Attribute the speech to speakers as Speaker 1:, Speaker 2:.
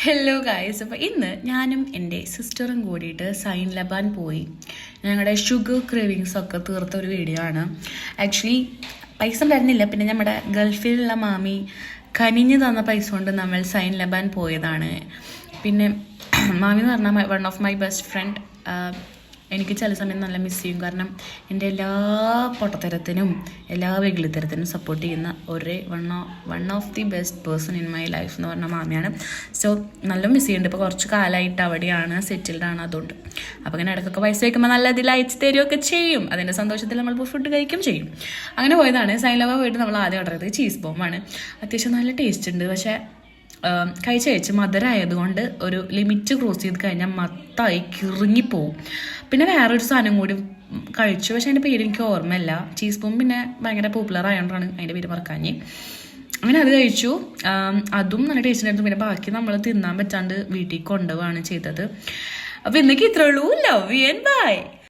Speaker 1: Hello guys. അപ്പോൾ ഇന്ന് ഞാനും എൻ്റെ സിസ്റ്ററും കൂടിയിട്ട് സൈൻ ലബാൻ പോയി ഞങ്ങളുടെ ഷുഗർ ക്രേവിങ്സ് ഒക്കെ തീർത്ത ഒരു വീഡിയോ ആണ്. ആക്ച്വലി പൈസ ഉണ്ടായിരുന്നില്ല, പിന്നെ നമ്മുടെ ഗൾഫിലുള്ള മാമി കനിഞ്ഞു തന്ന പൈസ കൊണ്ട് നമ്മൾ സൈൻ ലബാൻ പോയതാണ്. പിന്നെ മാമി എന്ന് പറഞ്ഞാൽ one of my best friend. എനിക്ക് ചില സമയം നല്ല മിസ് ചെയ്യും, കാരണം എൻ്റെ എല്ലാ പൊട്ടത്തരത്തിനും എല്ലാ വെകിളിത്തരത്തിനും സപ്പോർട്ട് ചെയ്യുന്ന one of the best person in my life എന്ന് പറഞ്ഞ മാമിയാണ്. സോ നല്ല മിസ് ചെയ്യുന്നുണ്ട്. ഇപ്പോൾ കുറച്ച് കാലമായിട്ട് അവിടെയാണ് സെറ്റിൽഡ് ആണ്. അതുകൊണ്ട് അപ്പോൾ ഇങ്ങനെ ഇടയ്ക്കൊക്കെ പൈസ വയ്ക്കുമ്പോൾ നല്ല ഇതിൽ അയച്ചു തരികയൊക്കെ ചെയ്യും. അതിൻ്റെ സന്തോഷത്തിൽ നമ്മളിപ്പോൾ ഫുഡ് കഴിക്കുകയും ചെയ്യും. അങ്ങനെ പോയതാണ്. സൈൻലബ പോയിട്ട് നമ്മൾ ആദ്യം ഓർഡർ ചെയ്തത് ചീസ് ബോംബാണ്. അത്യാവശ്യം നല്ല ടേസ്റ്റ് ഉണ്ട്. പക്ഷേ കഴിച്ച് മധുരമായതുകൊണ്ട് ഒരു ലിമിറ്റ് ക്രോസ് ചെയ്ത് കഴിഞ്ഞാൽ മൊത്തമായി കിറുങ്ങിപ്പോവും. പിന്നെ വേറൊരു സാധനം കൂടി കഴിച്ചു, പക്ഷെ അതിൻ്റെ പേര് എനിക്ക് ഓർമ്മയില്ല. ചീസ് ബോംബ് പിന്നെ ഭയങ്കര പോപ്പുലർ ആയതുകൊണ്ടാണ് അതിൻ്റെ പേര് മറക്കാഞ്ഞ്. അങ്ങനെ അത് കഴിച്ചു. അതും നല്ല ടേസ്റ്റ് ഉണ്ടായിരുന്നു. പിന്നെ ബാക്കി നമ്മൾ തിന്നാൻ പറ്റാണ്ട് വീട്ടിൽ കൊണ്ടുപോവാണ് ചെയ്തത്. അപ്പോൾ ഇന്നേക്ക് ഇത്രേ ഉള്ളൂ. Love you and by.